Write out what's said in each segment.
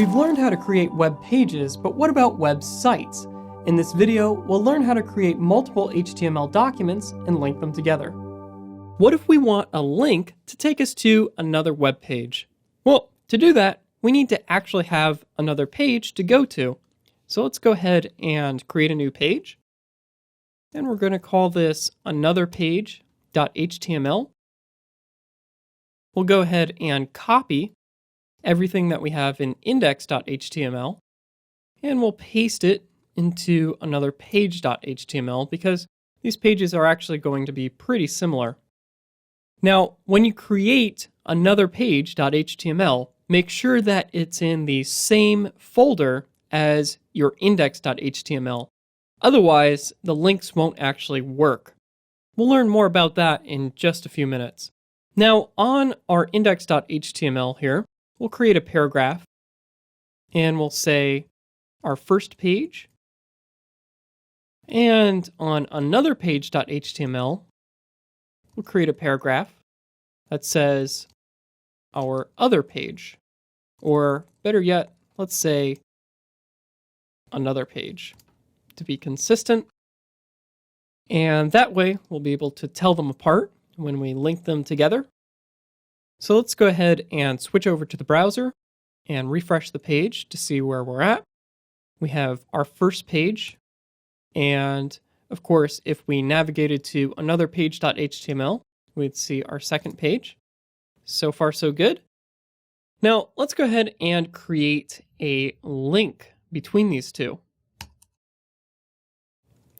We've learned how to create web pages, but what about websites? In this video, we'll learn how to create multiple HTML documents and link them together. What if we want a link to take us to another web page? Well, to do that, we need to actually have another page to go to. So let's go ahead and create a new page. And we're going to call this anotherpage.html. We'll go ahead and copy everything that we have in index.html, and we'll paste it into anotherpage.html because these pages are actually going to be pretty similar. Now, when you create anotherpage.html, make sure that it's in the same folder as your index.html. Otherwise, the links won't actually work. We'll learn more about that in just a few minutes. Now, on our index.html here, we'll create a paragraph, and we'll say our first page. And on anotherpage.html, we'll create a paragraph that says our other page. Or better yet, let's say another page to be consistent. And that way, we'll be able to tell them apart when we link them together. So let's go ahead and switch over to the browser and refresh the page to see where we're at. We have our first page. And of course, if we navigated to anotherpage.html, we'd see our second page. So far, so good. Now, let's go ahead and create a link between these two.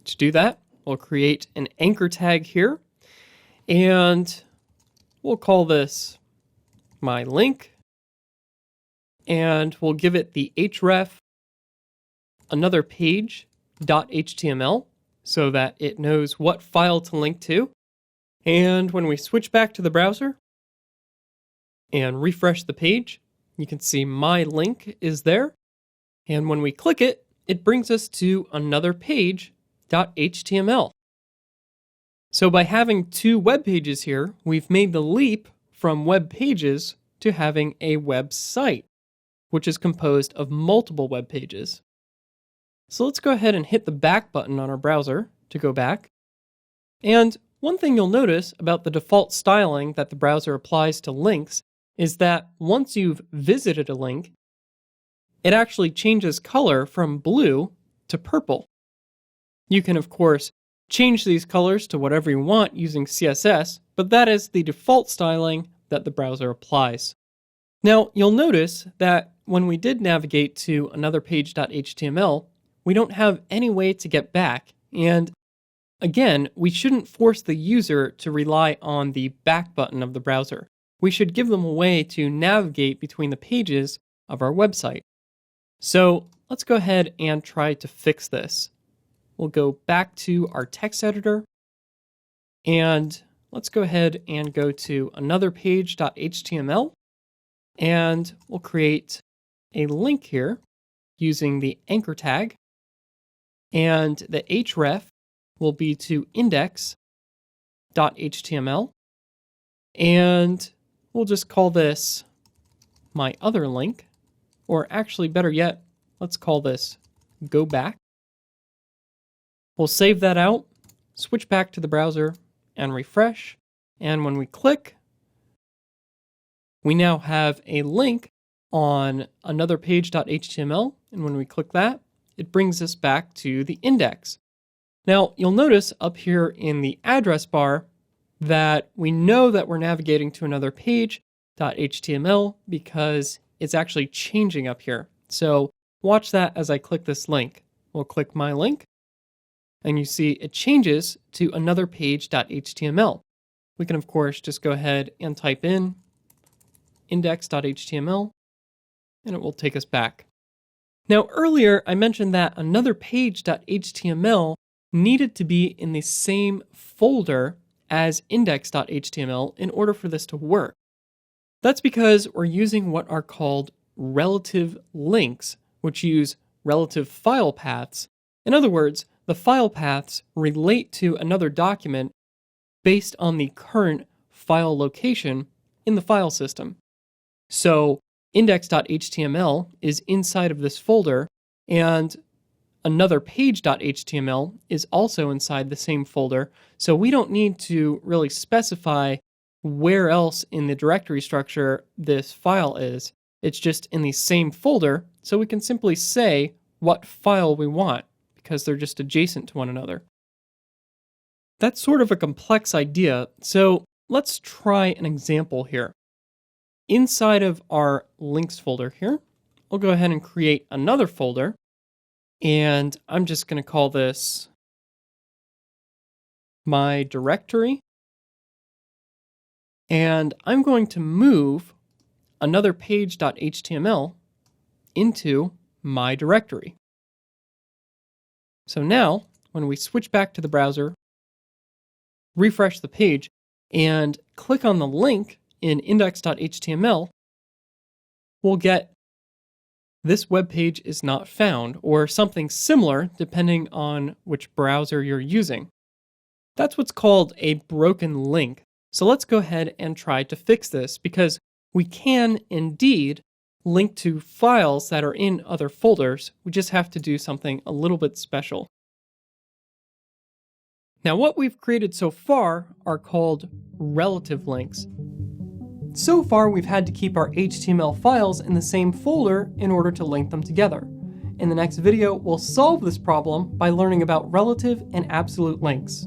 To do that, we'll create an anchor tag here, and we'll call this my link, and we'll give it the href anotherpage.html so that it knows what file to link to. And when we switch back to the browser and refresh the page, you can see my link is there. And when we click it, it brings us to anotherpage.html. So by having two web pages here, we've made the leap from web pages to having a website, which is composed of multiple web pages. So let's go ahead and hit the back button on our browser to go back. And one thing you'll notice about the default styling that the browser applies to links is that once you've visited a link, it actually changes color from blue to purple. You can, of course, change these colors to whatever you want using CSS, but that is the default styling that the browser applies. Now, you'll notice that when we did navigate to anotherpage.html, we don't have any way to get back. And again, we shouldn't force the user to rely on the back button of the browser. We should give them a way to navigate between the pages of our website. So let's go ahead and try to fix this. We'll go back to our text editor, and let's go ahead and go to anotherpage.html, and we'll create a link here using the anchor tag, and the href will be to index.html, and we'll just call this my other link, or actually better yet, let's call this go back. We'll save that out, switch back to the browser, and refresh. And when we click, we now have a link on anotherpage.html. And when we click that, it brings us back to the index. Now, you'll notice up here in the address bar that we know that we're navigating to another page.html because it's actually changing up here. So watch that as I click this link. We'll click my link, and you see it changes to anotherpage.html. We can, of course, just go ahead and type in index.html, and it will take us back. Now, earlier I mentioned that anotherpage.html needed to be in the same folder as index.html in order for this to work. That's because we're using what are called relative links, which use relative file paths. In other words, the file paths relate to another document based on the current file location in the file system. So index.html is inside of this folder, and another page.html is also inside the same folder, so we don't need to really specify where else in the directory structure this file is. It's just in the same folder, so we can simply say what file we want because they're just adjacent to one another. That's sort of a complex idea, so let's try an example here. Inside of our links folder here, we'll go ahead and create another folder, and I'm just going to call this my directory. And I'm going to move another page.html into my directory. So now, when we switch back to the browser, refresh the page, and click on the link in index.html, we'll get this web page is not found, or something similar depending on which browser you're using. That's what's called a broken link. So let's go ahead and try to fix this, because we can indeed link to files that are in other folders. We just have to do something a little bit special. Now, what we've created so far are called relative links. So far, we've had to keep our HTML files in the same folder in order to link them together. In the next video, we'll solve this problem by learning about relative and absolute links.